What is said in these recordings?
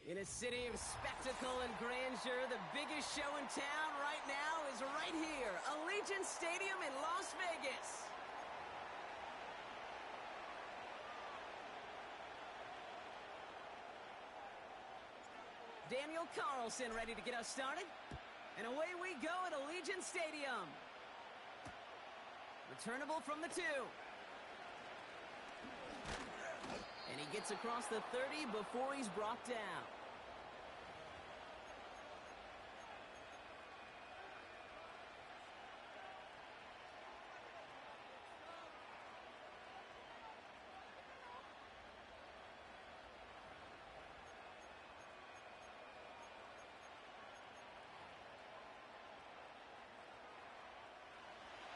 In a city of spectacle and grandeur, the biggest show in town right now is right here, Allegiant Stadium in Las Vegas. Daniel Carlson ready to get us started. And away we go at Allegiant Stadium. Returnable from the 2. And he gets across the 30 before he's brought down.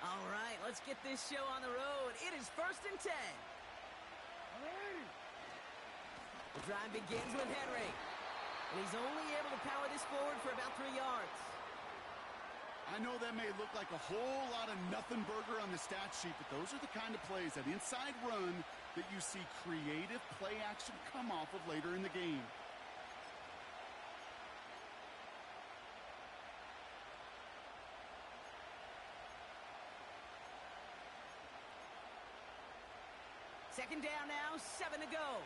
All right, let's get this show on the road. It is 1st and 10. The drive begins with Henry. And he's only able to power this forward for about 3 yards. I know that may look like a whole lot of nothing burger on the stat sheet, but those are the kind of plays, that inside run, that you see creative play action come off of later in the game. Second down now, 7 to go.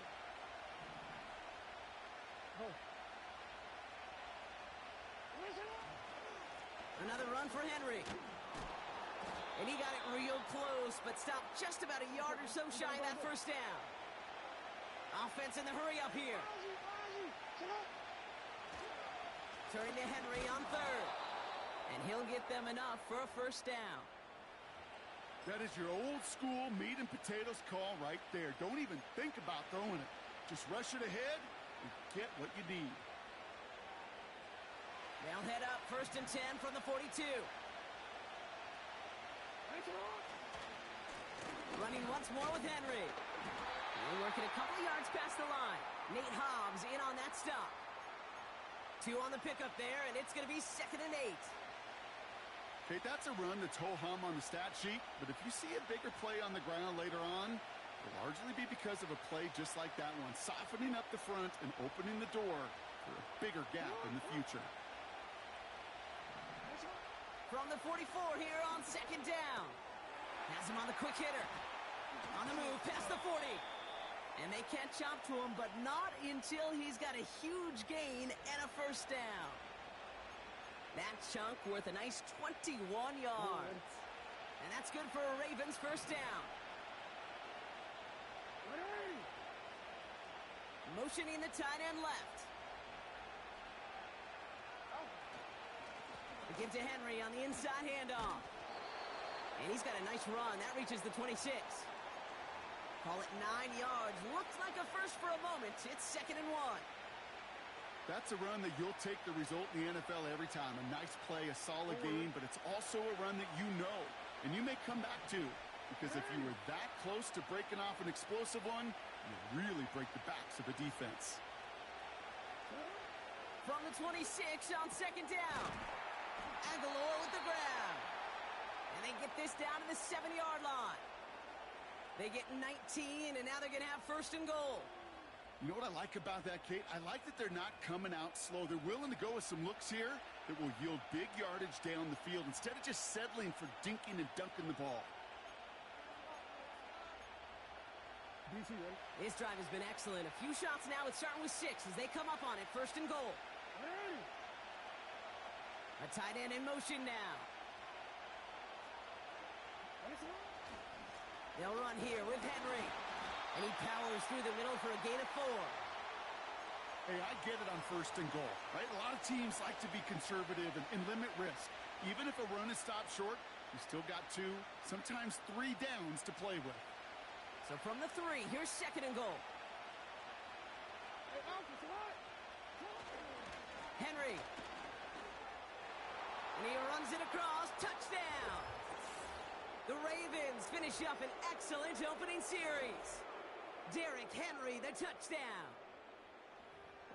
Another run for Henry. And he got it real close, but stopped just about a yard or so shy of that first down. Offense in the hurry up here. Turning to Henry on 3rd. And he'll get them enough for a first down. That is your old school meat and potatoes call right there. Don't even think about throwing it. Just rush it ahead and get what you need. They'll head up 1st and 10 from the 42. Running once more with Henry. We're working a couple yards past the line. Nate Hobbs in on that stop. 2 on the pickup there, and it's going to be 2nd and 8. Okay, that's a run that's ho-hum on the stat sheet, but if you see a bigger play on the ground later on, it'll largely be because of a play just like that one, softening up the front and opening the door for a bigger gap in the future. From the 44 here on 2nd down. Has him on the quick hitter. On the move, past the 40. And they can't chop to him, but not until he's got a huge gain and a first down. That chunk worth a nice 21 yards. And that's good for a Ravens first down. Motioning the tight end left. They give to Henry on the inside handoff. And he's got a nice run. That reaches the 26. Call it 9 yards. Looks like a first for a moment. It's 2nd and 1. That's a run that you'll take the result in the NFL every time. A nice play, a solid gain, but it's also a run that you know, and you may come back to. Because if you were that close to breaking off an explosive one, you really break the backs of the defense. From the 26 on 2nd down. Aguilar with the grab. And they get this down to the 7-yard line. They get 19, and now they're going to have 1st and goal. You know what I like about that, Kate? I like that they're not coming out slow. They're willing to go with some looks here that will yield big yardage down the field instead of just settling for dinking and dunking the ball. This drive has been excellent. A few shots now. It's starting with 6 as they come up on it. 1st and goal. A tight end in motion now. They'll run here with Henry. And he powers through the middle for a gain of 4. Hey, I get it on 1st and goal, right? A lot of teams like to be conservative and limit risk. Even if a run is stopped short, you still got 2, sometimes 3 downs to play with. So from the 3, here's 2nd and goal. Henry. And he runs it across. Touchdown. The Ravens finish up an excellent opening series. Derrick Henry, the touchdown.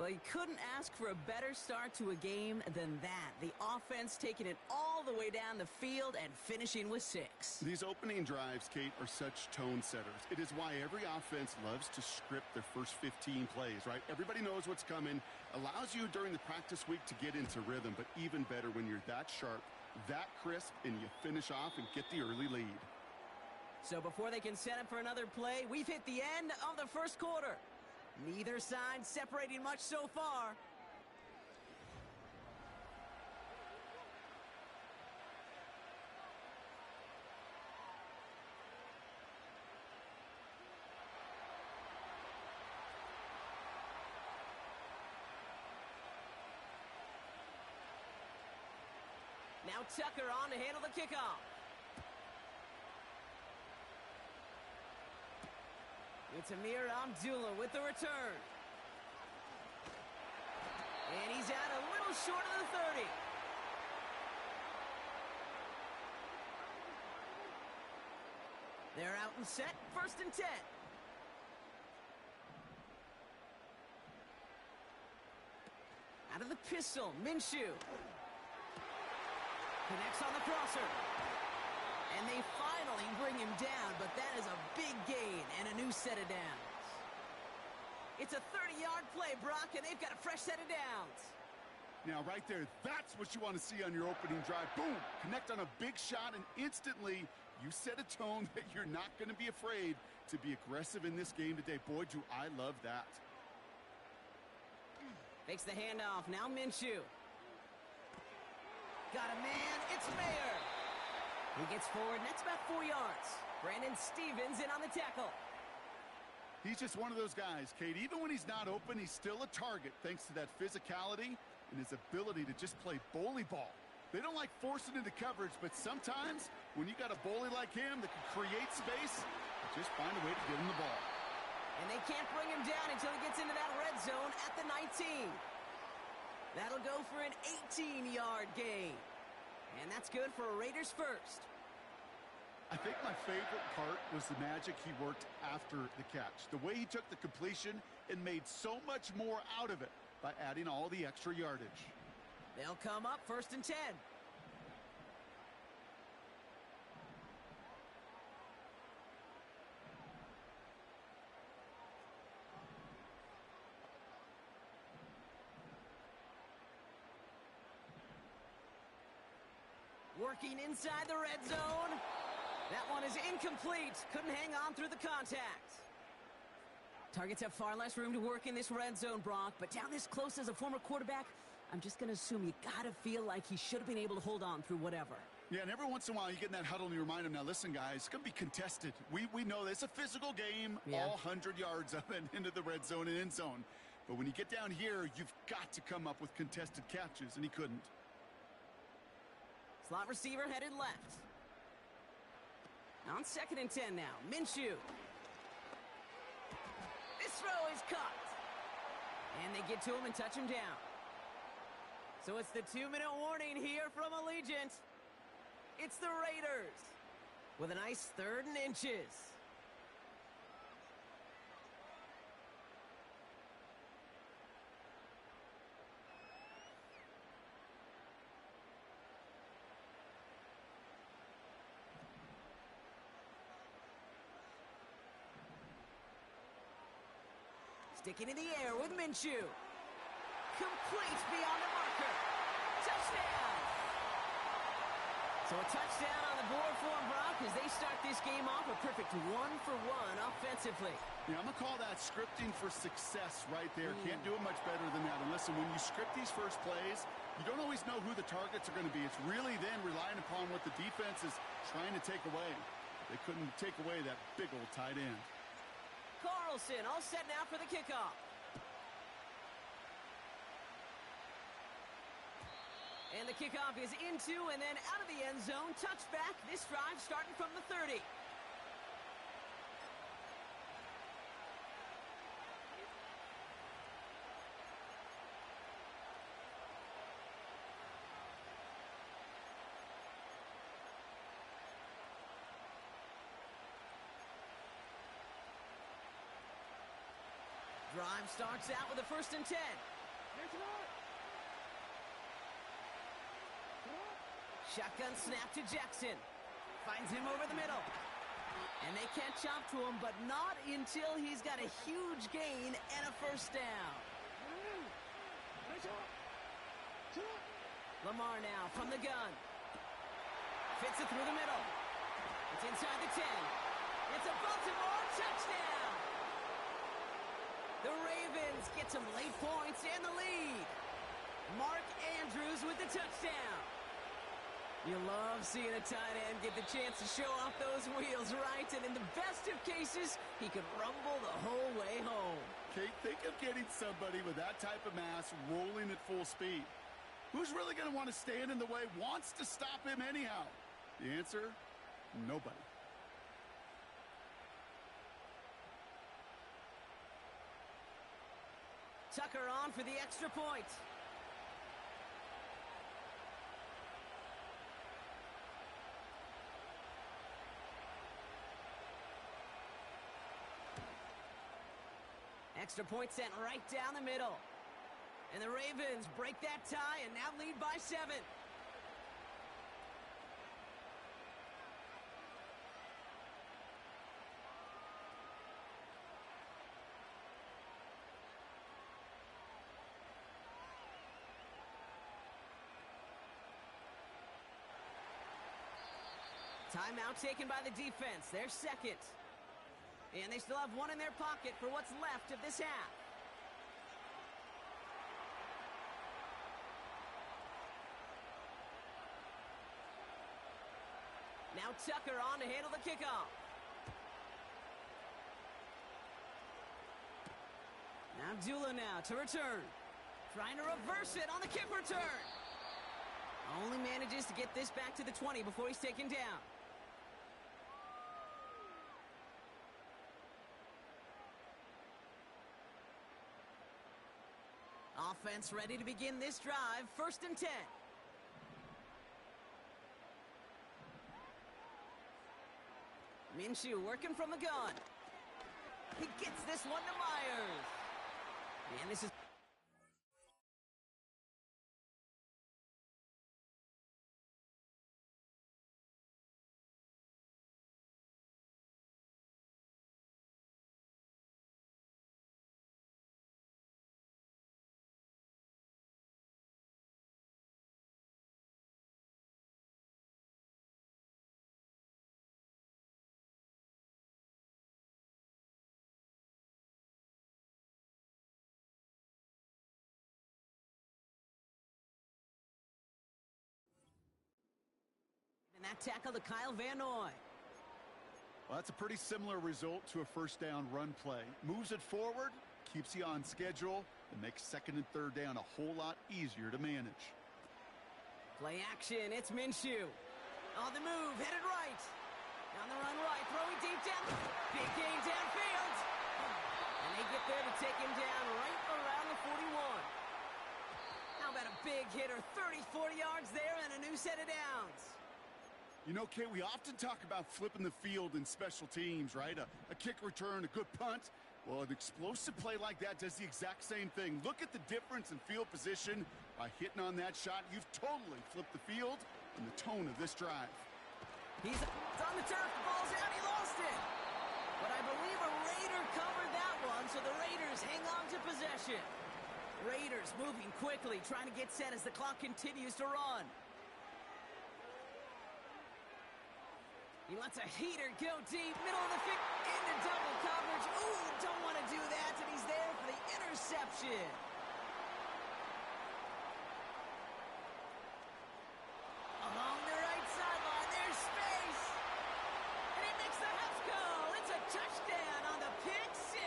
Well, you couldn't ask for a better start to a game than that. The offense taking it all the way down the field and finishing with 6. These opening drives, Kate, are such tone setters. It is why every offense loves to script their first 15 plays, right? Everybody knows what's coming, allows you during the practice week to get into rhythm, but even better when you're that sharp, that crisp, and you finish off and get the early lead. So before they can set up for another play, we've hit the end of the first quarter. Neither side separating much so far. Now Tucker on to handle the kickoff. It's Amir Abdullah with the return. And he's out a little short of the 30. They're out and set, 1st and 10. Out of the pistol, Minshew. Connects on the crosser. And they finally bring him down, but that is a big gain and a new set of downs. It's a 30-yard play, Brock, and they've got a fresh set of downs. Now, right there, that's what you want to see on your opening drive. Boom! Connect on a big shot, and instantly you set a tone that you're not going to be afraid to be aggressive in this game today. Boy, do I love that. Fakes the handoff. Now Minshew. Got a man. It's Mayer. He gets forward, and that's about 4 yards. Brandon Stevens in on the tackle. He's just one of those guys, Kate. Even when he's not open, he's still a target thanks to that physicality and his ability to just play bully ball. They don't like forcing into coverage, but sometimes when you got a bully like him that can create space, just find a way to get him the ball. And they can't bring him down until he gets into that red zone at the 19. That'll go for an 18-yard gain. And that's good for a Raiders first. I think my favorite part was the magic he worked after the catch. The way he took the completion and made so much more out of it by adding all the extra yardage. They'll come up 1st and 10. Working inside the red zone. That one is incomplete. Couldn't hang on through the contact. Targets have far less room to work in this red zone, Brock, but down this close as a former quarterback, I'm just going to assume you got to feel like he should have been able to hold on through whatever. Yeah, and every once in a while you get in that huddle and you remind him, now listen, guys, it's going to be contested. We know this. It's a physical game, all 100 yards up and into the red zone and end zone. But when you get down here, you've got to come up with contested catches, and he couldn't. Slot receiver headed left. On 2nd and 10 now. Minshew. This throw is caught. And they get to him and touch him down. So it's the 2-minute warning here from Allegiant. It's the Raiders with a nice 3rd and inches. Sticking in the air with Minshew. Complete beyond the marker. Touchdown! So a touchdown on the board for them, Brock, as they start this game off a perfect 1-for-1 offensively. Yeah, I'm going to call that scripting for success right there. Can't do it much better than that. And listen, when you script these first plays, you don't always know who the targets are going to be. It's really then relying upon what the defense is trying to take away. They couldn't take away that big old tight end. Carlson all set now for the kickoff. And the kickoff is into and then out of the end zone. Touchback. This drive starting from the 30. Drive starts out with a 1st and 10. Shotgun snap to Jackson. Finds him over the middle. And they can't chop to him, but not until he's got a huge gain and a 1st down. Lamar now from the gun. Fits it through the middle. It's inside the 10. It's a Baltimore touchdown. The Ravens get some late points and the lead. Mark Andrews with the touchdown. You love seeing a tight end get the chance to show off those wheels, right? And in the best of cases, he could rumble the whole way home. Kate, think of getting somebody with that type of mass rolling at full speed. Who's really going to want to stand in the way, wants to stop him anyhow? The answer, nobody. Tucker on for the extra point. Extra point sent right down the middle. And the Ravens break that tie and now lead by 7. Timeout taken by the defense. Their 2nd. And they still have 1 in their pocket for what's left of this half. Now Tucker on to handle the kickoff. Now Abdullah now to return. Trying to reverse it on the kick return. Only manages to get this back to the 20 before he's taken down. Offense ready to begin this drive. 1st and 10. Minshew working from the gun. He gets this one to Myers. And this is... And that tackle to Kyle Van Noy. Well, that's a pretty similar result to a 1st down run play. Moves it forward, keeps you on schedule, and makes 2nd and 3rd down a whole lot easier to manage. Play action, it's Minshew. On the move, headed right. On the run right, throwing deep down. Big gain downfield. And they get there to take him down right around the 41. How about a big hitter, 30, 40 yards there and a new set of downs. You know, Kate, we often talk about flipping the field in special teams, right? A kick return, a good punt. Well, an explosive play like that does the exact same thing. Look at the difference in field position. By hitting on that shot, you've totally flipped the field and the tone of this drive. It's on the turf, the ball's out, he lost it. But I believe a Raider covered that one, so the Raiders hang on to possession. Raiders moving quickly, trying to get set as the clock continues to run. He lets a heater go deep, middle of the field, into double coverage. Ooh, don't want to do that, and he's there for the interception. Along the right sideline, there's space. And he makes the half goal. It's a touchdown on the pick 6.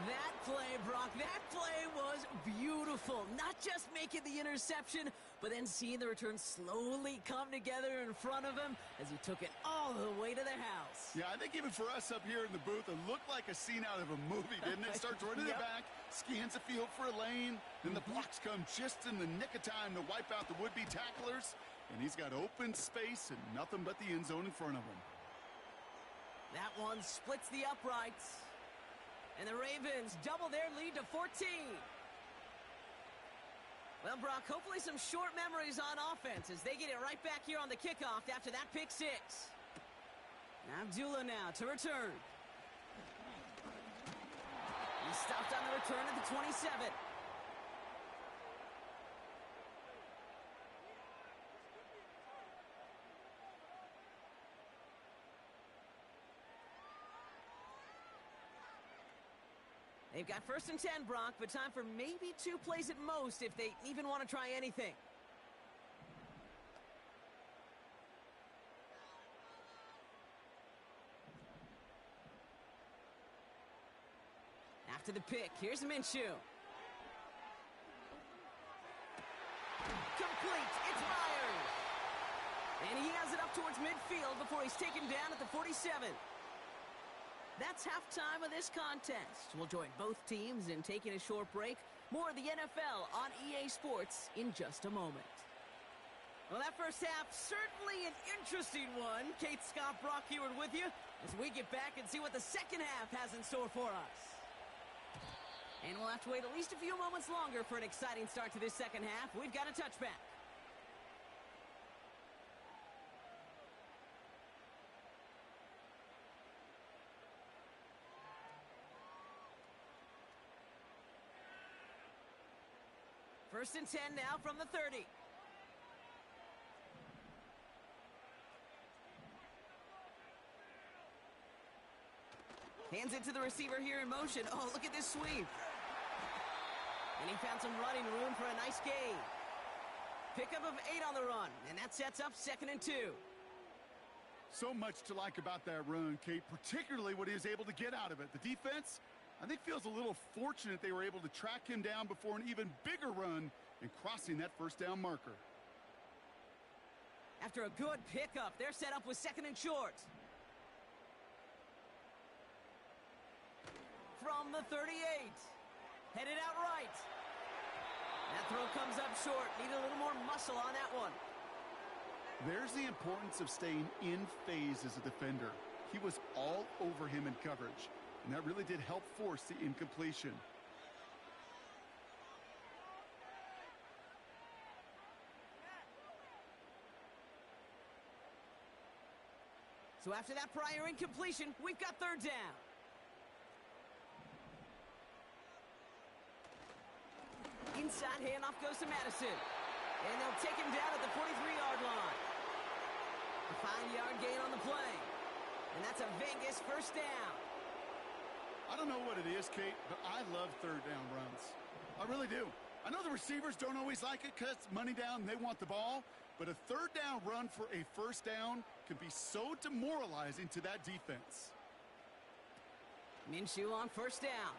That play, Brock, that play was beautiful. Not just making the interception, but then seeing the return slowly come together in front of him as he took it all the way to the house. Yeah, I think even for us up here in the booth, it looked like a scene out of a movie, didn't it? Starts running the back, scans the field for a lane, then the blocks come just in the nick of time to wipe out the would-be tacklers, and he's got open space and nothing but the end zone in front of him. That one splits the uprights. And the Ravens double their lead to 14. Well, Brock, hopefully some short memories on offense as they get it right back here on the kickoff after that pick six. Abdullah now to return. He stopped on the return at the 27. They've got 1st and 10, Brock, but time for maybe 2 plays at most if they even want to try anything. After the pick, here's Minshew. Complete, it's Myers. And he has it up towards midfield before he's taken down at the 47. That's halftime of this contest. We'll join both teams in taking a short break. More of the NFL on EA Sports in just a moment. Well, that first half, certainly an interesting one. Kate, Scott, Brock Heward with you as we get back and see what the second half has in store for us. And we'll have to wait at least a few moments longer for an exciting start to this second half. We've got a touchback. First and 10 now from the 30. Hands it to the receiver here in motion. Oh, look at this sweep. And he found some running room for a nice gain. Pickup of 8 on the run, and that sets up 2nd and 2. So much to like about that run, Kate, particularly what he was able to get out of it. The defense, I think, feels a little fortunate they were able to track him down before an even bigger run and crossing that first down marker. After a good pickup, they're set up with 2nd and short. From the 38. Headed out right. That throw comes up short. Need a little more muscle on that one. There's the importance of staying in phase as a defender. He was all over him in coverage, and that really did help force the incompletion. So after that prior incompletion, we've got 3rd down. Inside handoff goes to Madison. And they'll take him down at the 43-yard line. A 5-yard gain on the play. And that's a Vegas first down. I don't know what it is, Kate, but I love 3rd down runs. I really do. I know the receivers don't always like it because it's money down and they want the ball, but a 3rd down run for a first down can be so demoralizing to that defense. Minshew on 1st down.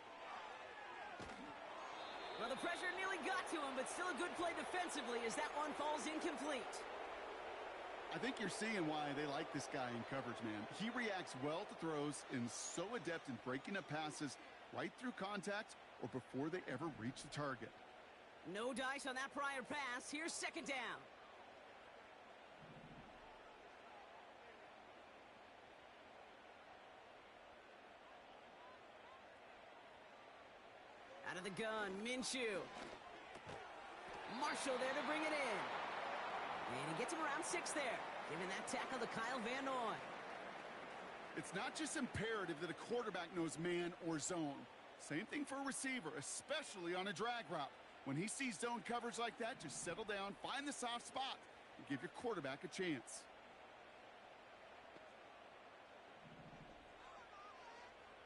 Well, the pressure nearly got to him, but still a good play defensively as that one falls incomplete. I think you're seeing why they like this guy in coverage, man. He reacts well to throws and is so adept in breaking up passes right through contact or before they ever reach the target. No dice on that prior pass. Here's 2nd down. Out of the gun, Minshew. Marshall there to bring it in. And he gets him around 6 there, giving that tackle to Kyle Van Noy. It's not just imperative that a quarterback knows man or zone. Same thing for a receiver, especially on a drag route. When he sees zone coverage like that, just settle down, find the soft spot, and give your quarterback a chance.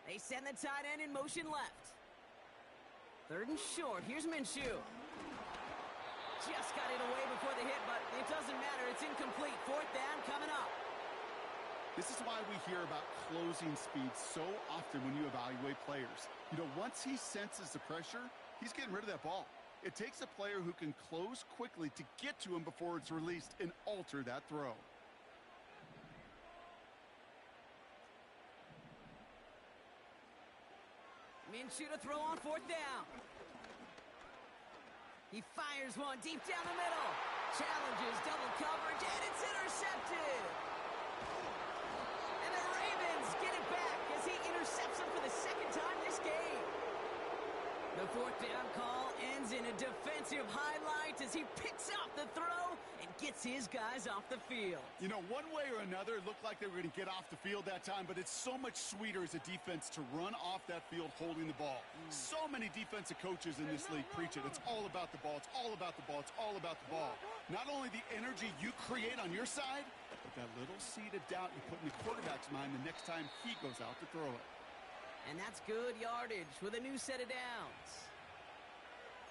They send the tight end in motion left. 3rd and short. Here's Minshew. Just got it away before the hit, but it doesn't matter. It's incomplete. 4th down coming up. This is why we hear about closing speed so often when you evaluate players. You know, once he senses the pressure, he's getting rid of that ball. It takes a player who can close quickly to get to him before it's released and alter that throw. Minshew to throw on 4th down. He fires one deep down the middle. Challenges double coverage, and it's intercepted. And the Ravens get it back as he intercepts him for the 2nd time this game. fourth down call ends in a defensive highlight as he picks off the throw and gets his guys off the field. You know, one way or another, it looked like they were going to get off the field that time, but it's so much sweeter as a defense to run off that field holding the ball. So many defensive coaches in this league preach it. It's all about the ball. It's all about the ball. It's all about the ball. Not only the energy you create on your side, but that little seed of doubt you put in the quarterback's mind the next time he goes out to throw it. And that's good yardage with a new set of downs.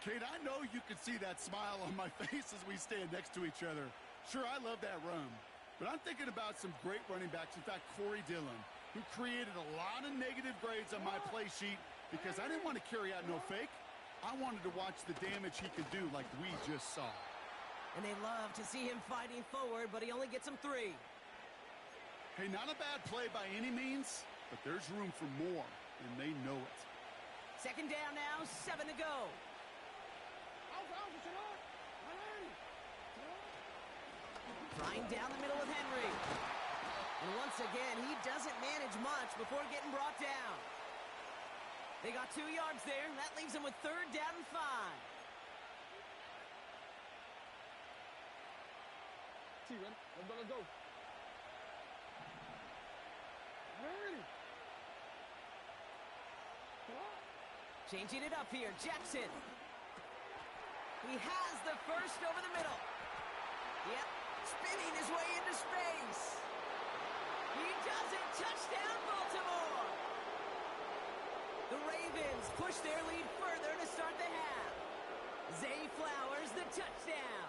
Kate, I know you can see that smile on my face as we stand next to each other. Sure, I love that run, but I'm thinking about some great running backs. In fact, Corey Dillon, who created a lot of negative grades on my play sheet because I didn't want to carry out no fake. I wanted to watch the damage he could do like we just saw. And they love to see him fighting forward, but he only gets them 3. Hey, not a bad play by any means, but there's room for more, and they know it. Second down now, 7 to go. Flying down the middle with Henry. And once again, he doesn't manage much before getting brought down. They got 2 yards there, and that leaves them with third down and 5. Steven, I'm gonna go. Changing it up here, Jackson. He has the first over the middle. Yep, spinning his way into space. He does it. Touchdown, Baltimore. The Ravens push their lead further to start the half. Zay Flowers, the touchdown.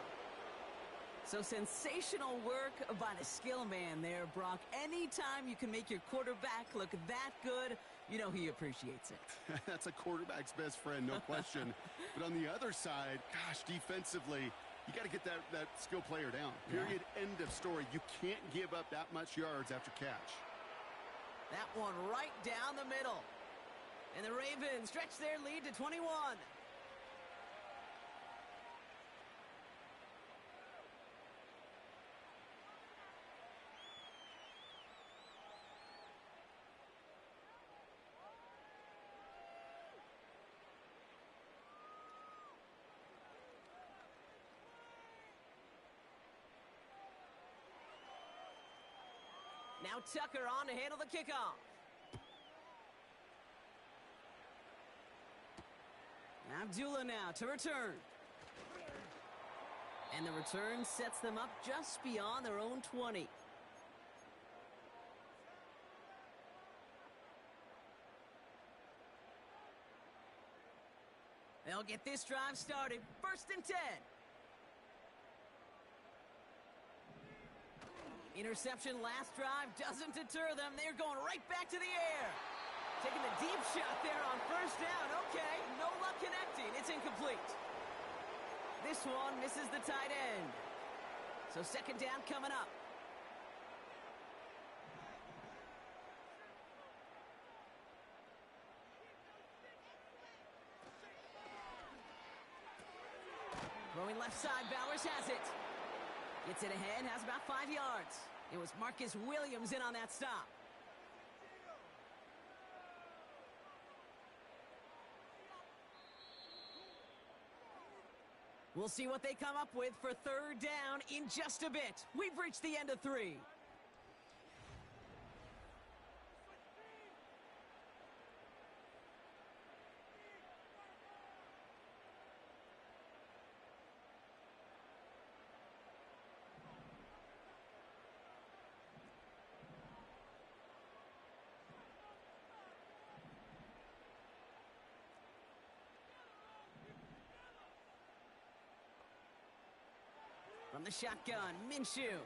So sensational work by the skill man there, Brock. Anytime you can make your quarterback look that good, you know he appreciates it. That's a quarterback's best friend, no question. But on the other side, gosh, defensively, you got to get that skill player down. Period. Yeah. End of story. You can't give up that much yards after catch. That one right down the middle. And the Ravens stretch their lead to 21. Now Tucker on to handle the kickoff. Abdullah now to return. And the return sets them up just beyond their own 20. They'll get this drive started. First and 10. Interception last drive doesn't deter them. They're going right back to the air. Taking the deep shot there on first down. Okay, no luck connecting. It's incomplete. This one misses the tight end. So second down coming up. Throwing left side, Bowers has it. Gets it ahead, has about 5 yards. It was Marcus Williams in on that stop. We'll see what they come up with for third down in just a bit. We've reached the end of 3. From the shotgun, Minshew.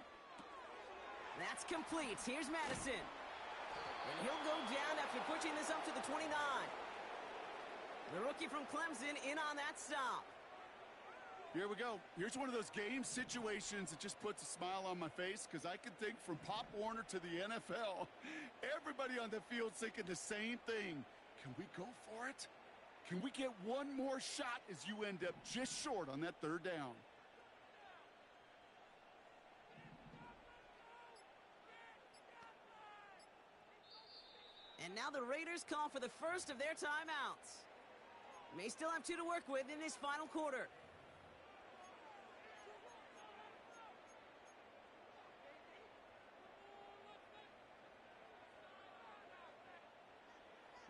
That's complete. Here's Madison. And he'll go down after pushing this up to the 29. The rookie from Clemson in on that stop. Here we go. Here's one of those game situations that just puts a smile on my face because I can think from Pop Warner to the NFL. Everybody on the field's thinking the same thing. Can we go for it? Can we get one more shot as you end up just short on that third down? And now the Raiders call for the first of their timeouts. May still have 2 to work with in this final quarter.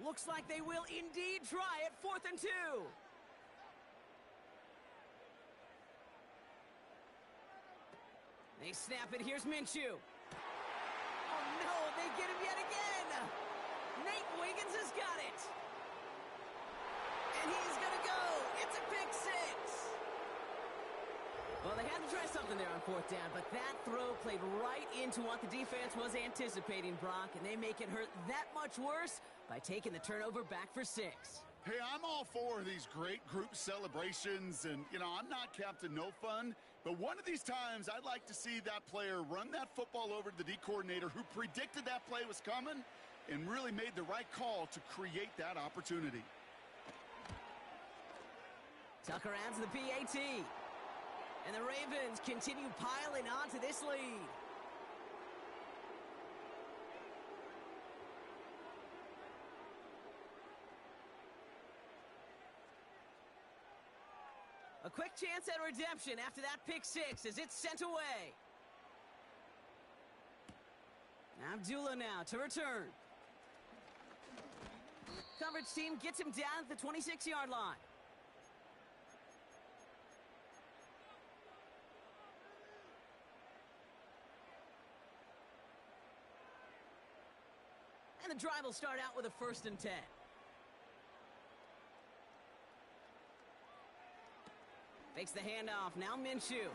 Looks like they will indeed try it. 4th and 2. They snap it. Here's Minshew. Oh, no. They get him yet again. Nate Wiggins has got it. And he's going to go. It's a pick 6. Well, they had to try something there on 4th down, but that throw played right into what the defense was anticipating, Brock, and they make it hurt that much worse by taking the turnover back for 6. Hey, I'm all for these great group celebrations, and, you know, I'm not Captain No Fun, but one of these times I'd like to see that player run that football over to the D coordinator who predicted that play was coming and really made the right call to create that opportunity. Tucker adds the PAT. And the Ravens continue piling on to this lead. A quick chance at redemption after that pick 6 as it's sent away. Abdullah now to return. Coverage team gets him down at the 26-yard line. And the drive will start out with a 1st and 10. Fakes the handoff. Now Minshew.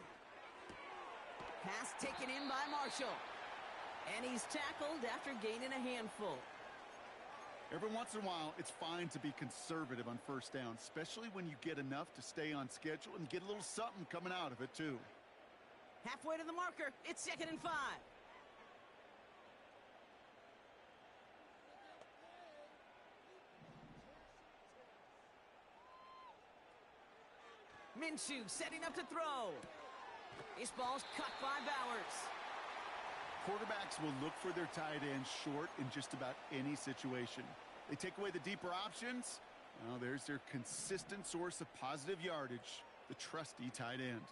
Pass taken in by Marshall. And he's tackled after gaining a handful. Every once in a while, it's fine to be conservative on 1st down, especially when you get enough to stay on schedule and get a little something coming out of it, too. Halfway to the marker. It's 2nd and 5. Minshew setting up to throw. This ball's cut by Bowers. Quarterbacks will look for their tight end short in just about any situation. They take away the deeper options. Well, there's their consistent source of positive yardage, the trusty tight end.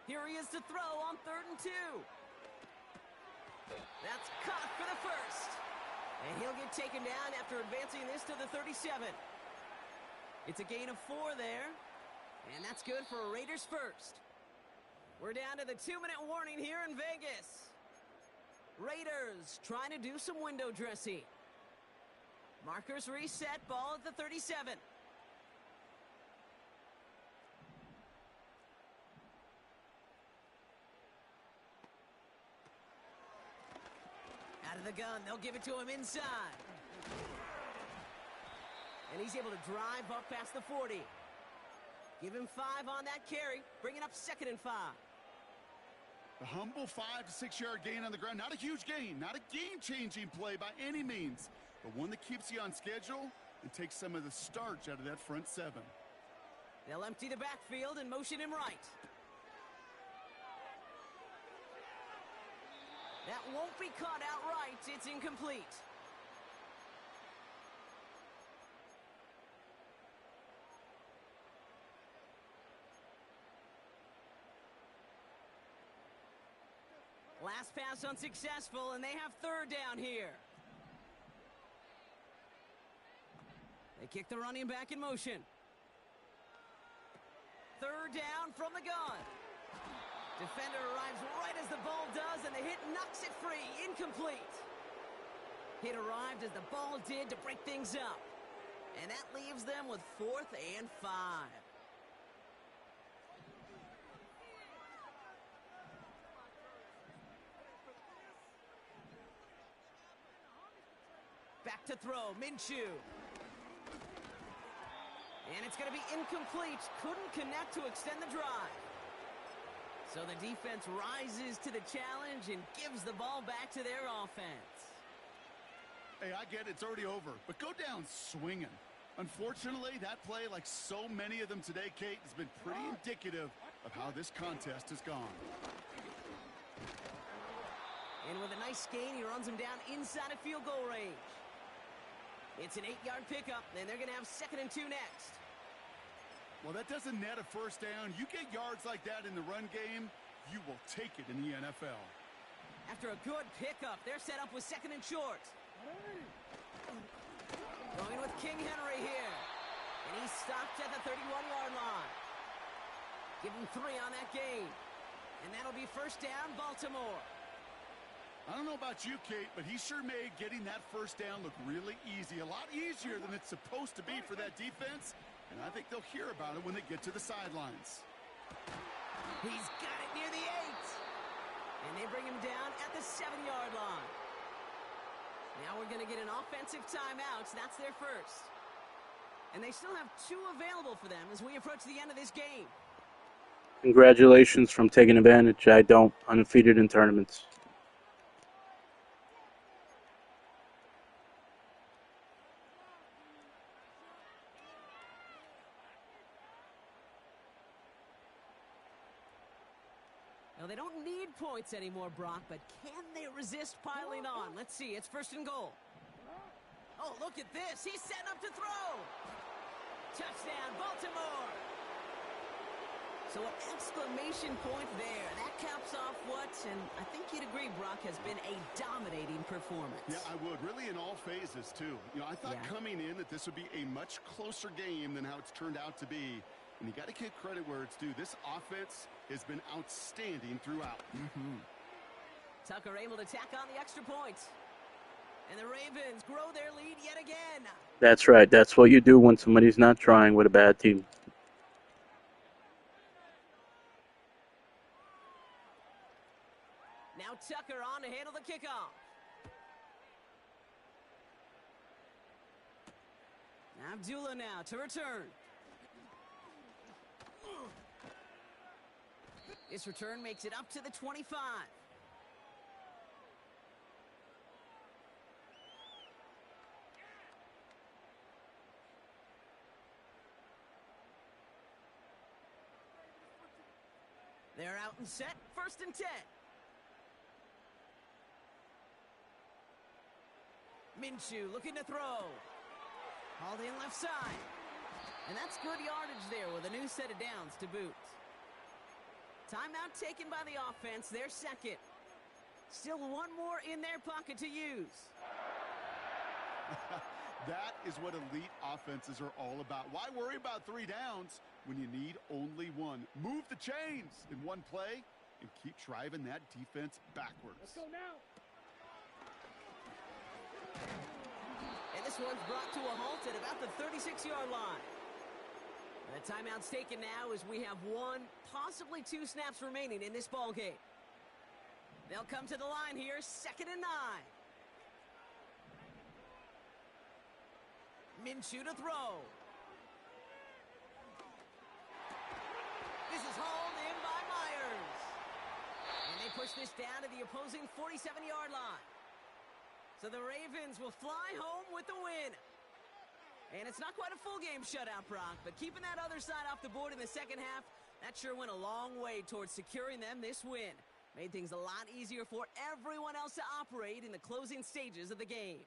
Here he is to throw on 3rd and 2. That's caught for the 1st. And he'll get taken down after advancing this to the 37. It's a gain of 4 there. And that's good for a Raiders 1st. We're down to the 2-minute warning here in Vegas. Raiders trying to do some window dressing. Markers reset, ball at the 37. Out of the gun, they'll give it to him inside. And he's able to drive up past the 40. Give him 5 on that carry, bringing up 2nd and 5. The humble 5 to 6 yard gain on the ground. Not a huge gain, not a game-changing play by any means, but one that keeps you on schedule and takes some of the starch out of that front 7. They'll empty the backfield and motion him right. That won't be caught outright. It's incomplete. Last pass unsuccessful, and they have 3rd down here. They kick the running back in motion. 3rd down from the gun. Defender arrives right as the ball does, and the hit knocks it free. Incomplete. Hit arrived as the ball did to break things up. And that leaves them with 4th and 5. Back to throw, Minshew. And it's going to be incomplete. Couldn't connect to extend the drive. So the defense rises to the challenge and gives the ball back to their offense. Hey, I get it, it's already over, but go down swinging. Unfortunately, that play, like so many of them today, Kate, has been pretty indicative of how this contest has gone. And with a nice gain, he runs him down inside of field goal range. It's an 8-yard pickup, and they're going to have 2nd and 2 next. Well, that doesn't net a first down. You get yards like that in the run game, you will take it in the NFL. After a good pickup, they're set up with 2nd and short. Going with King Henry here. And he's stopped at the 31-yard line. Give him 3 on that gain. And that'll be first down, Baltimore. I don't know about you, Kate, but he sure made getting that first down look really easy. A lot easier than it's supposed to be for that defense. And I think they'll hear about it when they get to the sidelines. He's got it near the 8. And they bring him down at the 7-yard line. Now we're going to get an offensive timeout. That's their first. And they still have 2 available for them as we approach the end of this game. Congratulations from taking advantage. I don't. Undefeated in tournaments. Now, they don't need points anymore, Brock, but can they resist piling on? Let's see. It's 1st and goal. Oh, look at this. He's setting up to throw. Touchdown, Baltimore. So an exclamation point there. That caps off what, and I think you'd agree, Brock, has been a dominating performance. Yeah, I would. Really in all phases, too. You know, I thought coming in that this would be a much closer game than how it's turned out to be. And you got to give credit where it's due. This offense has been outstanding throughout. Tucker able to tack on the extra point. And the Ravens grow their lead yet again. That's right. That's what you do when somebody's not trying with a bad team. Now Tucker on to handle the kickoff. Abdullah now to return. This return makes it up to the 25. They're out and set. 1st and 10. Minshew looking to throw. Hauled in left side. And that's good yardage there with a new set of downs to boot. Timeout taken by the offense. Their 2nd. Still 1 more in their pocket to use. That is what elite offenses are all about. Why worry about 3 downs when you need only 1? Move the chains in 1 play and keep driving that defense backwards. Let's go now. And this one's brought to a halt at about the 36-yard line. The timeout's taken now as we have 1, possibly 2 snaps remaining in this ball game. They'll come to the line here, 2nd and 9. Minshew to throw. This is hauled in by Myers. And they push this down to the opposing 47-yard line. So the Ravens will fly home with the win. And it's not quite a full game shutout, Brock, but keeping that other side off the board in the second half, that sure went a long way towards securing them this win. Made things a lot easier for everyone else to operate in the closing stages of the game.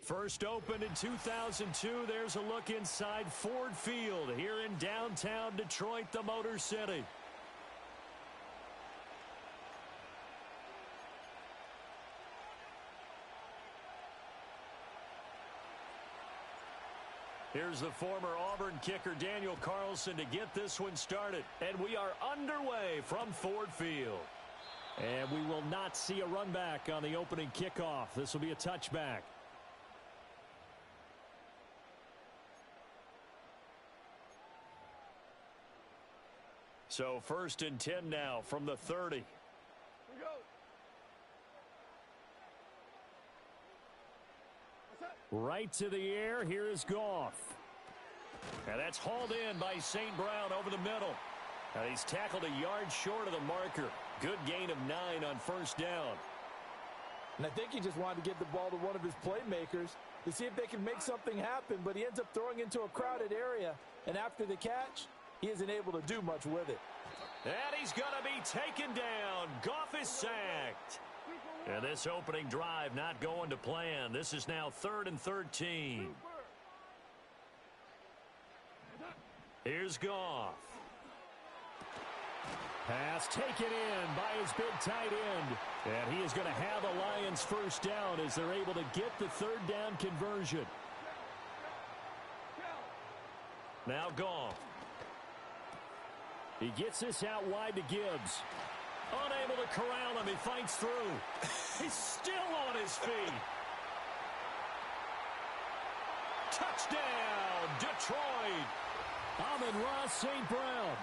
First opened in 2002, there's a look inside Ford Field here in downtown Detroit, the Motor City. Here's the former Auburn kicker Daniel Carlson to get this one started. And we are underway from Ford Field. And we will not see a run back on the opening kickoff. This will be a touchback. So 1st and 10 now from the 30. Right to the air. Here is Goff. And that's hauled in by St. Brown over the middle. And he's tackled a yard short of the marker. Good gain of 9 on 1st down. And I think he just wanted to give the ball to one of his playmakers to see if they can make something happen, but he ends up throwing into a crowded area. And after the catch, he isn't able to do much with it. And he's going to be taken down. Goff is sacked. And this opening drive not going to plan. This is now 3rd and 13. Here's Goff. Pass taken in by his big tight end. And he is going to have the Lions 1st down as they're able to get the 3rd down conversion. Now Goff. He gets this out wide to Gibbs. Unable to corral him. He fights through. He's still on his feet. Touchdown, Detroit. Amon-Ra St. Brown.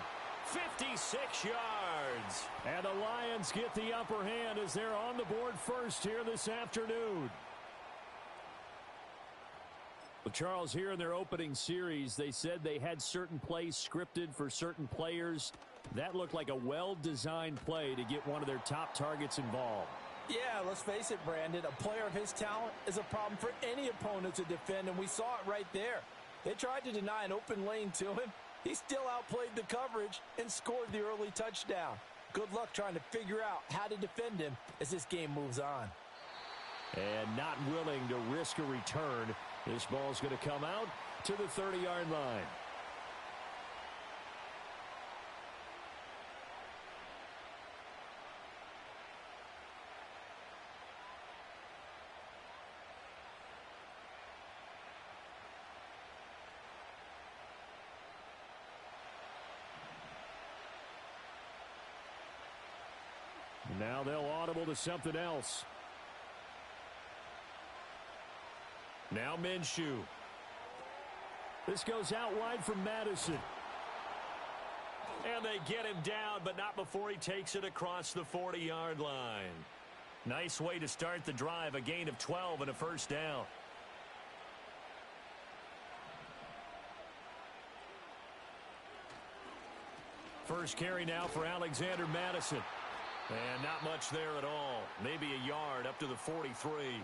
56 yards. And the Lions get the upper hand as they're on the board first here this afternoon. Well, Charles, here in their opening series, they said they had certain plays scripted for certain players. That looked like a well-designed play to get one of their top targets involved. Yeah, let's face it, Brandon. A player of his talent is a problem for any opponent to defend, and we saw it right there. They tried to deny an open lane to him. He still outplayed the coverage and scored the early touchdown. Good luck trying to figure out how to defend him as this game moves on. And not willing to risk a return. This ball's going to come out to the 30-yard line. Now they'll audible to something else. Now Minshew. This goes out wide from Madison. And they get him down, but not before he takes it across the 40-yard line. Nice way to start the drive, a gain of 12 and a 1st down. First carry now for Alexander Madison. And not much there at all. Maybe a yard up to the 43.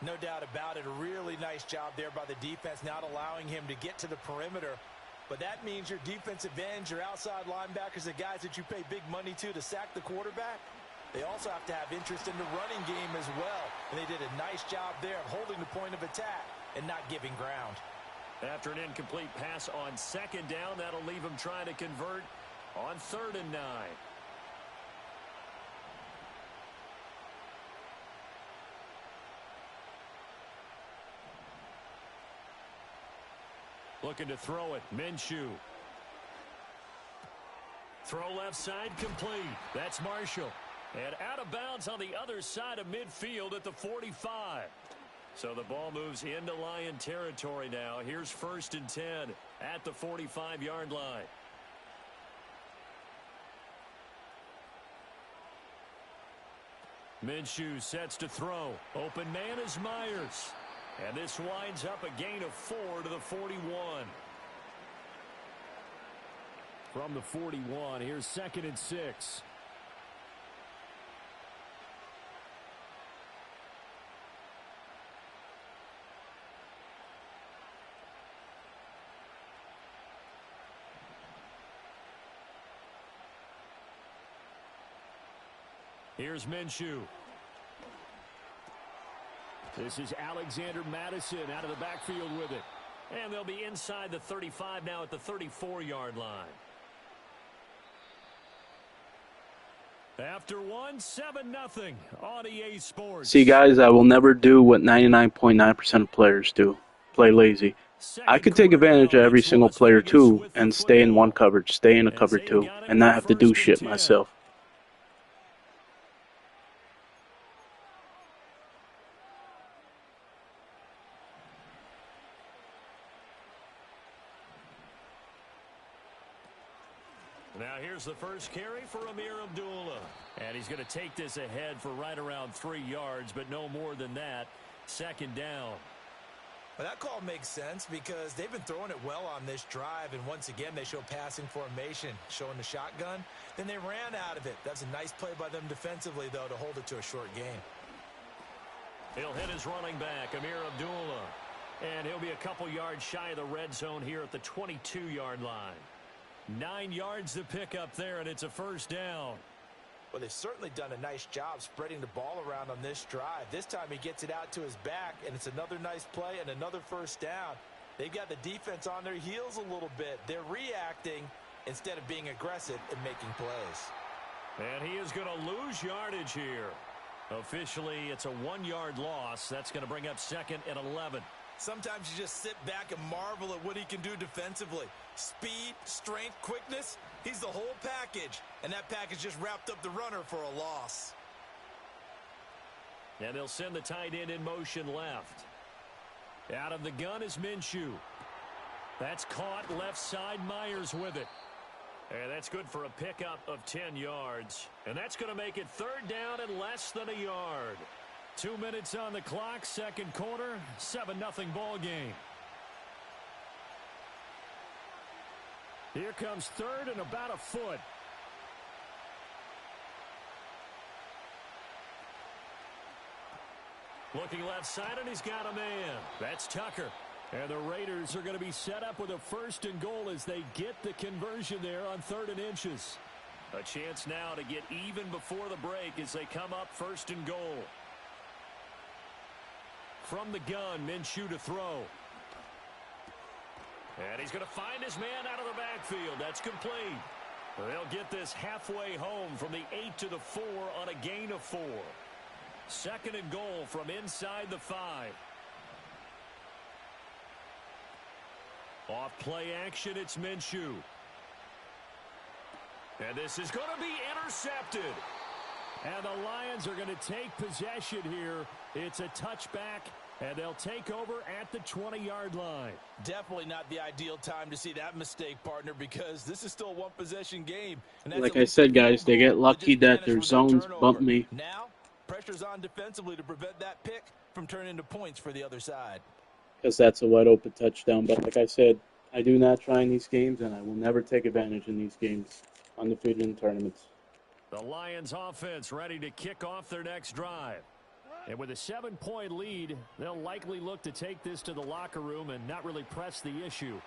No doubt about it. A really nice job there by the defense, not allowing him to get to the perimeter. But that means your defensive ends, your outside linebackers, the guys that you pay big money to sack the quarterback, they also have to have interest in the running game as well. And they did a nice job there of holding the point of attack and not giving ground. After an incomplete pass on 2nd down, that'll leave him trying to convert on 3rd and 9. Looking to throw it. Minshew. Throw left side complete. That's Marshall. And out of bounds on the other side of midfield at the 45. So the ball moves into Lion territory now. Here's 1st and 10 at the 45-yard line. Minshew sets to throw. Open man is Myers. And this winds up a gain of 4 to the 41. From the 41, here's 2nd and 6. Here's Minshew. This is Alexander Madison out of the backfield with it. And they'll be inside the 35 now at the 34-yard line. After one, 7-0 on EA Sports. See, guys, I will never do what 99.9% of players do. play lazy. I could take advantage of every single player too and stay in one coverage, stay in a cover two, and not have to do shit myself. Now here's the first carry for Amir Abdullah. And he's going to take this ahead for right around 3 yards, but no more than that. Second down. Well, that call makes sense because they've been throwing it well on this drive, and once again they show passing formation, showing the shotgun. Then they ran out of it. That's a nice play by them defensively, though, to hold it to a short game. He'll hit his running back, Amir Abdullah. And he'll be a couple yards shy of the red zone here at the 22-yard line. 9 yards to pick up there, and it's a first down. Well, they've certainly done a nice job spreading the ball around on this drive. This time he gets it out to his back, and it's another nice play and another first down. They've got the defense on their heels a little bit. They're reacting instead of being aggressive and making plays. And he is going to lose yardage here. Officially, it's a 1-yard loss. That's going to bring up second and 11. Sometimes you just sit back and marvel at what he can do defensively. Speed, strength, quickness. He's the whole package. And that package just wrapped up the runner for a loss. And they'll send the tight end in motion left. Out of the gun is Minshew. That's caught left side. Myers with it. And that's good for a pickup of 10 yards. And that's going to make it third down and less than a yard. 2 minutes on the clock, second quarter, 7-0 ball game. Here comes third and about a foot. Looking left side, and he's got a man. That's Tucker. And the Raiders are going to be set up with a first and goal as they get the conversion there on 3rd and inches. A chance now to get even before the break as they come up first and goal. From the gun, Minshew to throw. And he's going to find his man out of the backfield. That's complete. They'll get this halfway home from the 8 to the 4 on a gain of 4. Second and goal from inside the 5. Off play action, it's Minshew. And this is going to be intercepted. And the Lions are going to take possession here. It's a touchback, and they'll take over at the 20-yard line. Definitely not the ideal time to see that mistake, partner, because this is still a one-possession game. And Like I said, guys, they get lucky that their zones bump me. Now, pressure's on defensively to prevent that pick from turning into points for the other side. Because that's a wide-open touchdown. But like I said, I do not try in these games, and I will never take advantage in these games. Undefeated in tournaments. The Lions offense ready to kick off their next drive. And with a 7-point lead, they'll likely look to take this to the locker room and not really press the issue.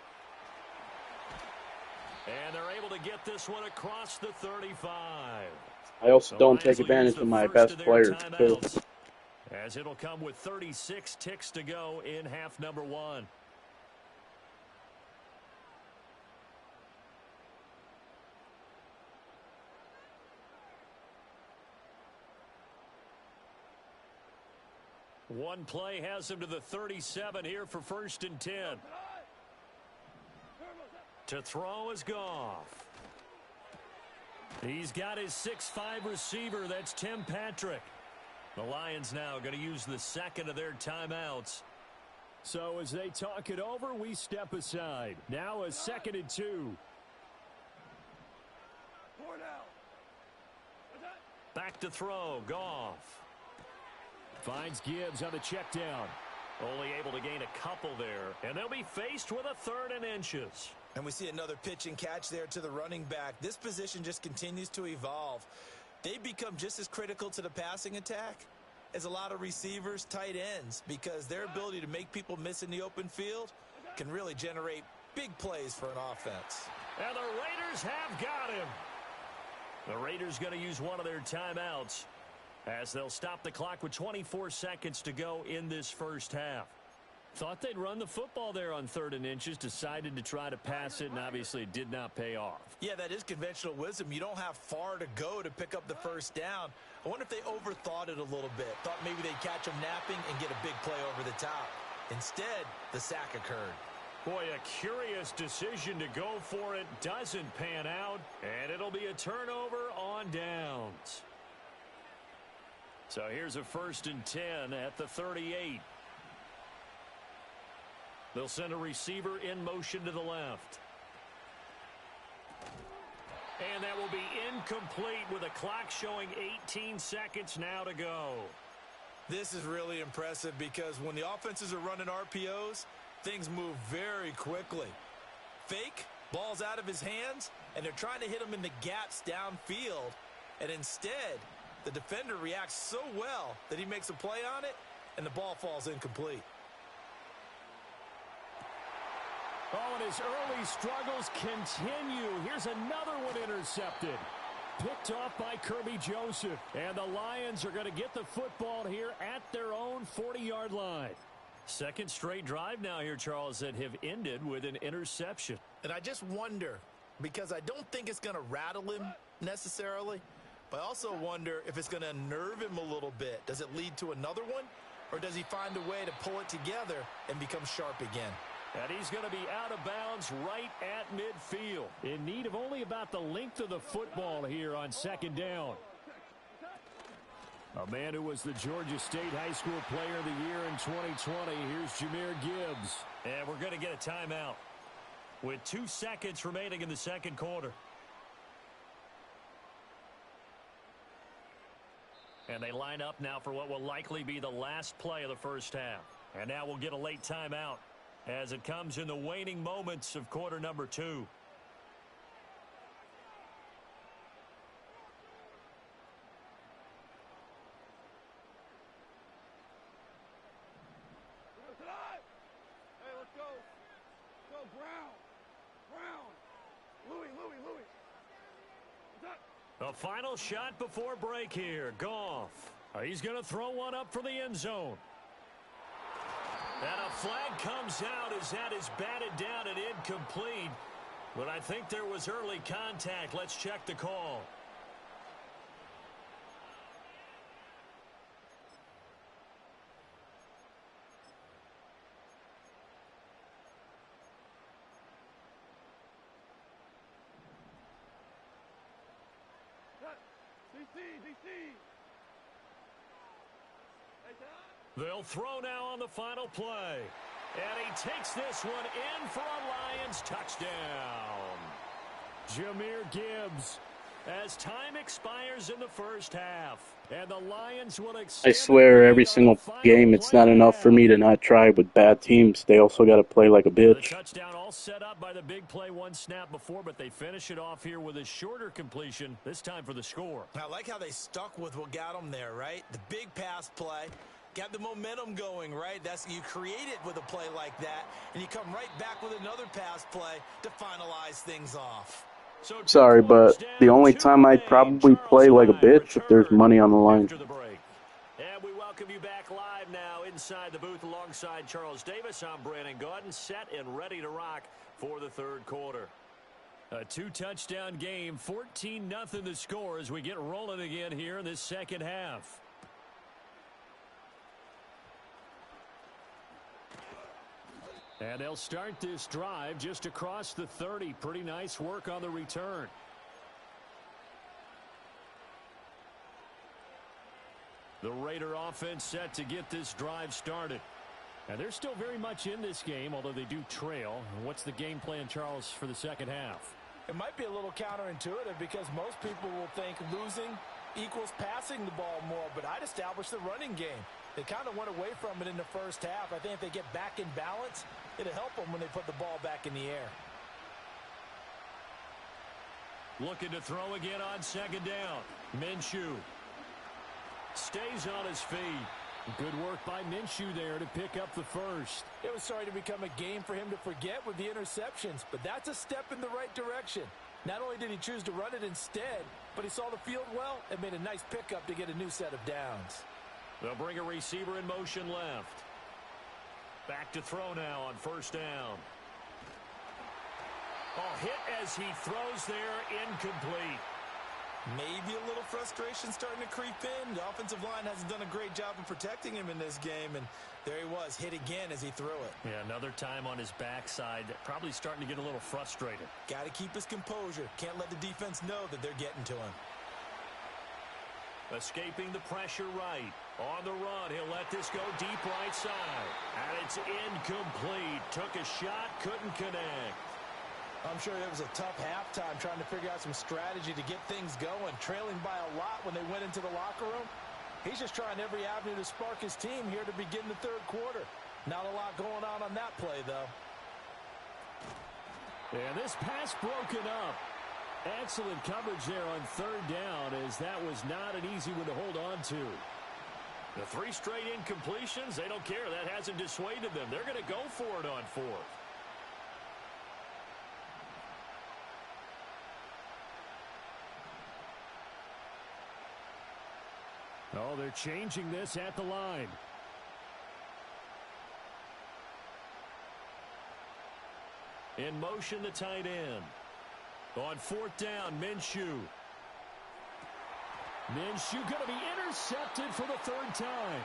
And they're able to get this one across the 35. I also don't take advantage of my best players, too. As it'll come with 36 ticks to go in half number 1. One play has him to the 37 here for 1st and 10. To throw is Goff. He's got his 6'5" receiver. That's Tim Patrick. The Lions now going to use the second of their timeouts. So as they talk it over, we step aside. Now a 2nd and 2. Back to throw, Goff. Finds Gibbs on the check down. Only able to gain a couple there. And they'll be faced with a 3rd and inches. And we see another pitch and catch there to the running back. This position just continues to evolve. They become just as critical to the passing attack as a lot of receivers, tight ends, because their ability to make people miss in the open field can really generate big plays for an offense. And the Raiders have got him. The Raiders going to use one of their timeouts as they'll stop the clock with 24 seconds to go in this first half. Thought they'd run the football there on 3rd and inches, decided to try to pass it, and obviously it did not pay off. Yeah, that is conventional wisdom. You don't have far to go to pick up the first down. I wonder if they overthought it a little bit. Thought maybe they'd catch them napping and get a big play over the top. Instead, the sack occurred. Boy, a curious decision to go for it doesn't pan out, and it'll be a turnover on downs. So here's a 1st and 10 at the 38. They'll send a receiver in motion to the left. And that will be incomplete with a clock showing 18 seconds now to go. This is really impressive because when the offenses are running RPOs, things move very quickly. Fake, ball's out of his hands, and they're trying to hit him in the gaps downfield. And instead, the defender reacts so well that he makes a play on it, and the ball falls incomplete. Oh, and his early struggles continue. Here's another one intercepted. Picked off by Kirby Joseph. And the Lions are going to get the football here at their own 40-yard line. Second straight drive now here, Charles, that have ended with an interception. And I just wonder, because I don't think it's going to rattle him necessarily, but I also wonder if it's going to unnerve him a little bit. Does it lead to another one, or does he find a way to pull it together and become sharp again? And he's going to be out of bounds right at midfield. In need of only about the length of the football here on 2nd down. A man who was the Georgia State High School Player of the Year in 2020. Here's Jahmyr Gibbs. And we're going to get a timeout with 2 seconds remaining in the 2nd quarter. And they line up now for what will likely be the last play of the first half. And now we'll get a late timeout as it comes in the waning moments of quarter number 2. Hey, let's go. Go, Brown. Louis. A final shot before break here. Goff. He's going to throw one up for the end zone. And a flag comes out as that is batted down and incomplete. But I think there was early contact. Let's check the call. DC. They'll throw now on the final play. And he takes this one in for a Lions touchdown. Jahmyr Gibbs, as time expires in the first half. And the Lions will extend. I swear every single game it's not enough for me to not try with bad teams. They also got to play like a The bitch. touchdown all set up by the big play, one snap before, but they finish it off here with a shorter completion, this time for the score. I like how they stuck with what got them there, right? The big pass play. Got the momentum going, right? You create it with a play like that, and you come right back with another pass play to finalize things off. So Sorry, but the only time I'd probably play like a bitch if there's money on the line. After the break. And we welcome you back live now inside the booth alongside Charles Davis. I'm Brandon Gaudin, set and ready to rock for the 3rd quarter. A 2-touchdown game, 14-0 the score as we get rolling again here in this 2nd half. And they'll start this drive just across the 30. Pretty nice work on the return. The Raider offense set to get this drive started. And they're still very much in this game, although they do trail. What's the game plan, Charles, for the 2nd half? It might be a little counterintuitive because most people will think losing equals passing the ball more, but I'd establish the running game. They kind of went away from it in the first half. I think if they get back in balance, it'll help them when they put the ball back in the air. Looking to throw again on 2nd down. Minshew stays on his feet. Good work by Minshew there to pick up the first. It was starting to become a game for him to forget with the interceptions, but that's a step in the right direction. Not only did he choose to run it instead, but he saw the field well and made a nice pickup to get a new set of downs. They'll bring a receiver in motion left. Back to throw now on 1st down. Oh, hit as he throws there, incomplete. Maybe a little frustration starting to creep in. The offensive line hasn't done a great job of protecting him in this game, and there he was, hit again as he threw it. Yeah, another time on his backside, probably starting to get a little frustrated. Got to keep his composure. Can't let the defense know that they're getting to him. Escaping the pressure right. On the run, he'll let this go deep right side. And it's incomplete. Took a shot, couldn't connect. I'm sure it was a tough halftime trying to figure out some strategy to get things going. Trailing by a lot when they went into the locker room. He's just trying every avenue to spark his team here to begin the third quarter. Not a lot going on that play, though. And this pass broken up. Excellent coverage there on third down, as that was not an easy one to hold on to. The 3 straight incompletions, they don't care. That hasn't dissuaded them. They're going to go for it on fourth. Oh, they're changing this at the line. In motion, the tight end. On fourth down, Minshew. Minshew going to be intercepted for the third time.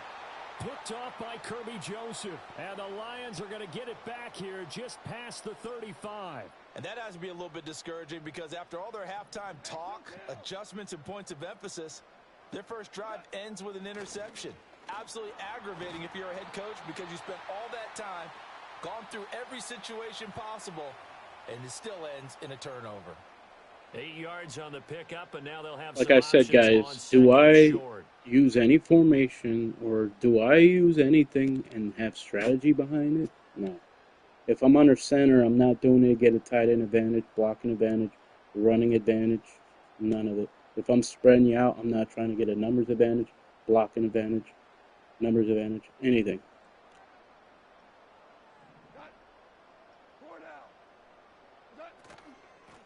Picked off by Kirby Joseph. And the Lions are going to get it back here just past the 35. And that has to be a little bit discouraging because after all their halftime talk, adjustments, and points of emphasis, their first drive ends with an interception. Absolutely aggravating if you're a head coach because you spent all that time, gone through every situation possible, and it still ends in a turnover. 8 yards on the pickup, and now they'll have like some I said, guys, do I use any formation or do I use anything and have strategy behind it? No. If I'm under center, I'm not doing it to get a tight end advantage, blocking advantage, running advantage, none of it. If I'm spreading you out, I'm not trying to get a numbers advantage, blocking advantage, numbers advantage, anything.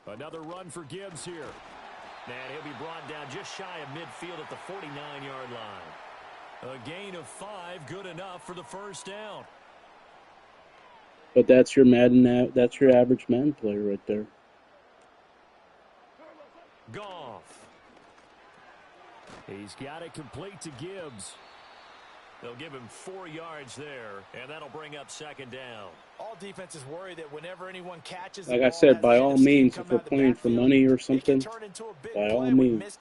Another run for Gibbs here. And he'll be brought down just shy of midfield at the 49-yard line. A gain of 5, good enough for the first down. But that's your Madden, that's your average Madden player right there. Goff. He's got it complete to Gibbs. They'll give him 4 yards there, and that'll bring up second down. All defenses worry that whenever anyone catches like I said, by all means, if we're playing for money or something, by all means,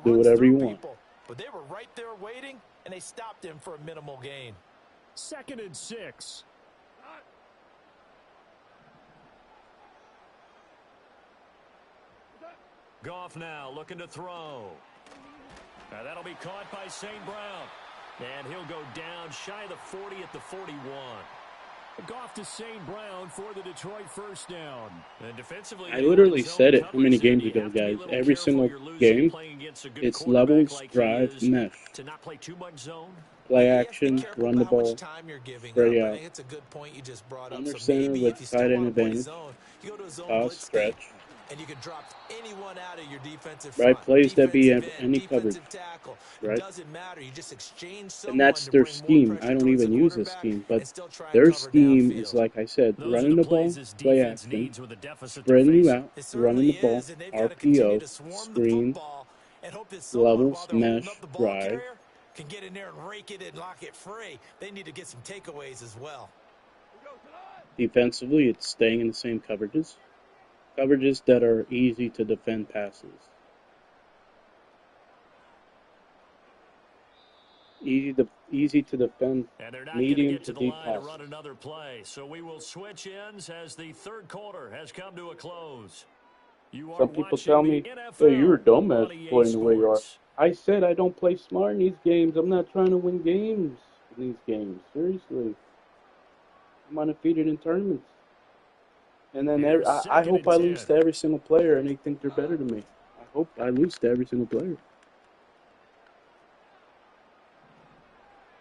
do whatever you want. But they were right there waiting, and they stopped him for a minimal gain. 2nd and 6. Goff now looking to throw. Now that'll be caught by St. Brown. And he'll go down shy of the 40 at the 41. Goff to St. Brown for the Detroit first down. And defensively, I literally said it how many games ago, guys. Every single game, it's levels, drive, mesh. To not play too much zone. Play action, run the ball, spread out. It's a good point you just brought up. Under center with tight end advantage, toss, stretch. And you can drop anyone out of your defensive right, front. plays that be any coverage. Tackle, right? It doesn't matter. You just exchange and that's their scheme. I don't even use this scheme, but their scheme is, like I said, running the ball, play action, spreading you out, running the ball, RPO, screen, levels, mesh, drive. Can get in there and rake it and lock it free. They need to get some takeaways as well. Defensively, it's staying in the same coverages. Coverages that are easy to defend passes. Easy to defend, medium to deep passes. To run another play. So we will switch ends as the third quarter has come to a close. Some people tell me, hey, you're a dumbass playing the way you are. I said I don't play smart in these games. I'm not trying to win games in these games. Seriously. I'm undefeated in tournaments. And then I hope I lose to every single player and they think they're better than me. I hope I lose to every single player.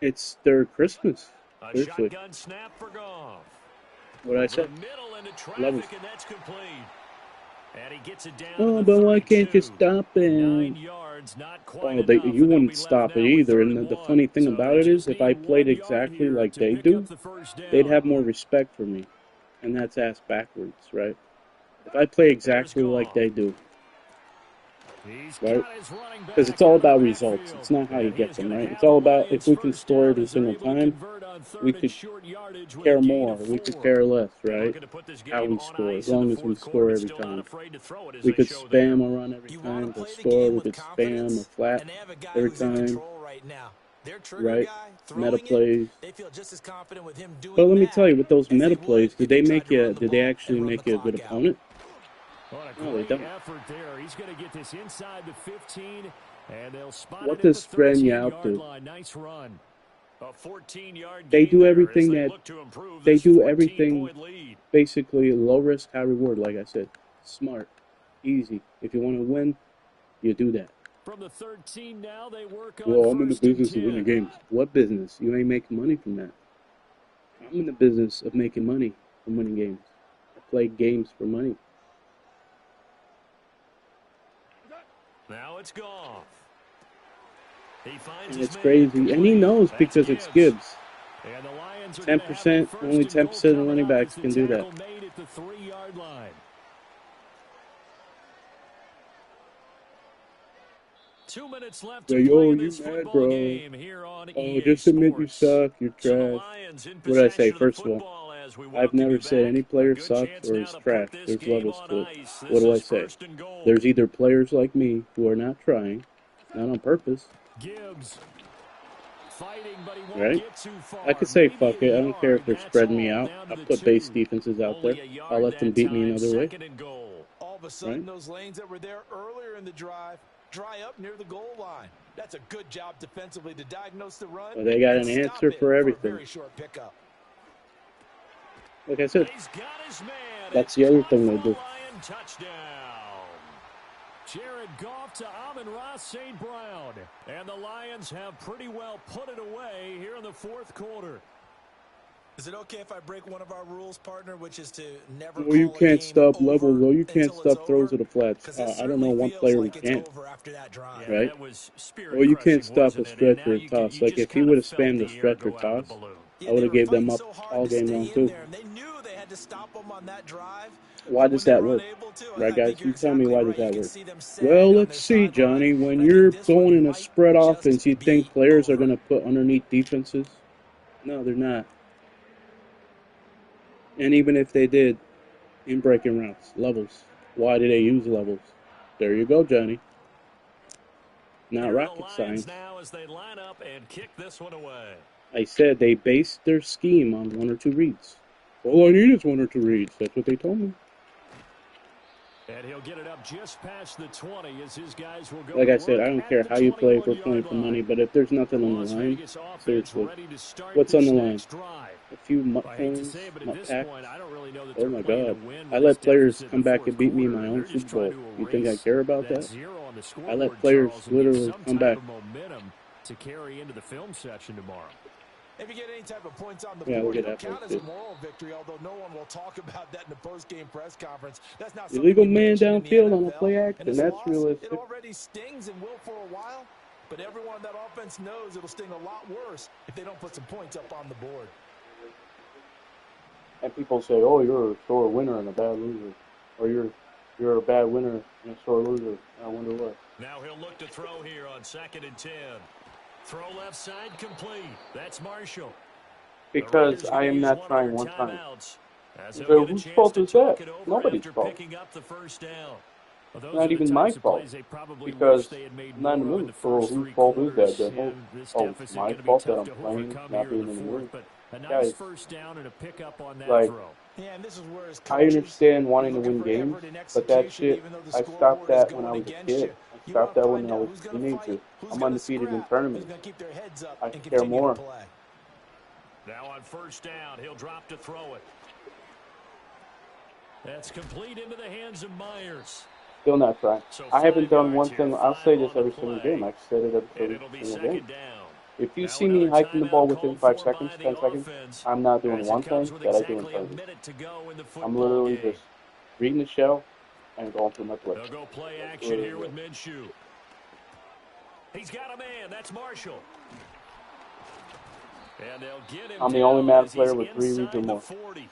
It's their Christmas. Seriously. Shotgun snap for Goff. What I said. Middle into traffic, and that's complete. And he gets it down. Oh, but why can't you stop it? 9 yards, not quite you wouldn't stop it either. And the funny thing about it is, if I played exactly like they do, they'd have more respect for me. And that's ass backwards, right? If I play exactly like they do. He's right? got his running back Because it's all out of the about results. backfield. It's not how you And get he's them, gonna right? have It's all the about if Lions we can first score down every as they're single able to time, convert on we third and could short yardage with a care gain more. of We could 4. care less, right? Looking to put this How game we on score, as ice in the long as we fourth quarter, score but every still not time. afraid to throw it as We they could show there. spam a run every You time. want to They'll play the score. game We with could spam a confidence, flat and they have a guy every who's in time, control right now. Their trigger right? guy Meta throwing it, plays. they feel just as confident with him But doing let me that tell you, with those as they meta would plays, if he tried to run the did they ball actually and run the make you a good clock out. opponent? What a No, they great don't. effort there. He's going to get this inside the 15, and they'll spot What it at does the spreading you 13-yard out do? line. Nice run. A 14-yard They gain do there everything as they that look to improve they this do everything 14-point lead. basically low risk, high reward. Like I said, smart, easy. If you want to win, you do that. From the 13 now, they work on Well, I'm in the first and business of 10. winning games. What business? You ain't making money from that. I'm in the business of making money from winning games. I play games for money. Now it's Goff. He finds And his it's man crazy. complete. And he knows That's because it's Gibbs. And the Lions are going to have 10%, it first only and goal 10% of coming running up backs as the can do that. tackle made at the 3-yard line. 2 minutes left to Like, play oh, in you this mad, football bro. game here on Oh, EA just admit you Sports. suck. You're So the trash. Lions in What did I say? possession of the First of all, football as we I've welcome never you said back. any A player good sucks chance or now is to trash. put this There's game levels on to it. ice. What This do I is say? first and goal. There's either players like me who are not trying, not on purpose, Gibbs fighting, but he won't right? get too far. I could say Maybe fuck a it. I don't care yard. if they're That's spreading me all out. down to I'll the put base 2. defenses out Only there. a yard I'll let them that beat me time, another way, second and goal. All of a sudden, right? those lanes that were there earlier in the drive dry up near the goal line. That's a good job defensively to diagnose the run Well, they got and an stop answer it for a everything. very short pickup. Like I said, He's got his man. that's It's the other caught thing for they a do. Lion touchdown. Jared Goff to Amon-Ra St. Brown. And the Lions have pretty well put it away here in the fourth quarter. Is it okay if I break one of our rules, partner, which is to never Well, you call a can't game stop over levels. Well, you can't until it's stop throws over? of the flats. Because it I don't know certainly one feels player who like it's can, over after that drive. Yeah, right? that was spirit Well, you can't crushing, stop a wasn't it? And stretch now or a you toss. just Like, if he kind would of have felt spammed the a air stretch or go out of toss, the balloon. Yeah, I would they have were gave them fighting up so hard all to game stay long, in too. there, and they knew they had to stop them on that drive. Why But does when they that were work? unable to, Right, I guys? think You you're tell me, exactly why right. does You that can work? see them Well, sagging on let's their see, sideline. Johnny. When But I you're think this going one in a might spread just offense, you think be players are over. going to put underneath defenses? No, they're not. And even if they did, in breaking routes, levels. Why do they use levels? There you go, Johnny. Not Here are the rocket Lions science. now as they line up and kick this one away. I said they based their scheme on one or two reads. All I need is one or two reads. That's what they told me. And he'll get it up just past the 20 as his guys will go Like to I said, work I don't at care the how you play if we're playing 21-yard for money, line. but if there's nothing on Las the line, Vegas offense seriously, ready to start what's on this the line? next drive. A few mutt I hate to phones, say it, but at mutt this packs. point, I don't really know that Oh they're my playing to God. win I with let this players deficit in come the back fourth and beat me in quarter. my They're own just Super Bowl. trying to You think I erase care about that that? zero on the I scoreboard, let players Charles, and get literally some come type back. of momentum to carry into the film section tomorrow. If you get any type of points on the Yeah, board, look at it'll that count place, as a dude. moral victory, although no one will talk about that in the post-game press conference. That's not something Illegal you man mention in the downfield on a NFL. play And action. this That's loss, it realistic. already stings and will for a while, but everyone on that offense knows it'll sting a lot worse if they don't put some points up on the board. And people say, "Oh, you're a sore winner and a bad loser," or "You're a bad winner and a sore loser." I wonder what. Now he'll look to throw here on 2nd and 10. Throw left side complete. That's Marshall. Because I am not trying one time. As So whose fault is that? Nobody's fault. picking up the first down. Well, those Not are the even my types of fault. plays they probably Because wish they had made I'm not in the more of in mood. the So first whose three fault is that? quarters. Then And this oh, it's deficit my going to be fault that tough I'm to playing, overcome not here in being the in the fourth. mood. But a nice Guys, first down and a pickup on that like, throw. Yeah, and this is where his I coaches understand wanting to looking win for games, effort and but that execution, shit, even though the I stopped scoreboard is that when I going was a against kid. you. I You stopped want to that when find I out was who's a going to fight, teenager. who's I'm going to undefeated in scrap, who's tournaments. going to keep their heads up I and care continue more. to play. Now on first down, he'll drop to throw it. That's complete into the hands of Myers. Still not trying. So I haven't 5 done yards one here, thing. I'll 5 say this on the every single game. play. I've said it And every it'll be single game. 2nd down. If you Now see me another hiking the ball timeout within called 5 for seconds, by 10 the seconds, offense I'm not doing as one it comes thing with that I do in exactly a tournaments. minute to go in the I'm football literally game. just reading the shell and going through my play. They'll go play That's action literally here with it. Minshew. He's got a man. That's Marshall. And they'll get him I'm the only down Madden as player he's with 3 reads or inside the more. 40.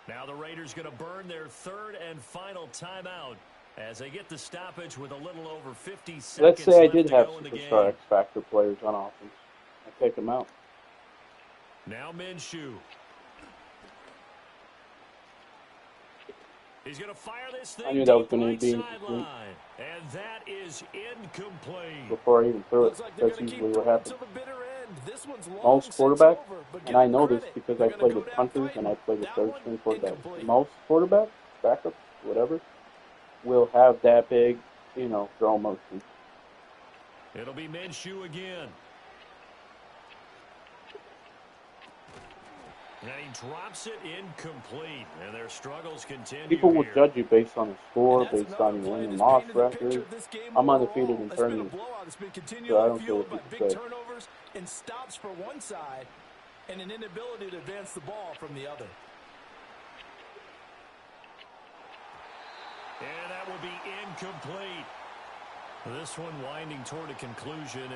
Now the Raiders going to burn their 3rd and final timeout As they get the stoppage with a little over 50 seconds Let's say I left did to have go in the superstar game. X Factor players on offense. I'd take them out. Now Minshew. He's going to fire this thing I knew that was deep going to right be incomplete sideline. And that is incomplete. before I even threw it. Looks like they're That's going to keep usually what going happens. till the bitter end. This one's long Most since quarterbacks, over, but and give I them know this credit. because They're I gonna played go with down punters fighting. and I played with That third one, string quarterbacks. incomplete. Most quarterbacks, backups, whatever, will have that big, throw motion. It'll be Minshew again. And he drops it incomplete. And their struggles continue. People will here. judge you based on the score, And that's based another on your play win and that's loss painted the picture record. of this game I'm overall. undefeated in It's been a tournaments, blowout. It's been continued so I on don't the care field what by people big say. turnovers and stops for one side and an inability to advance the ball from the other. And that will be incomplete. This one winding toward a conclusion.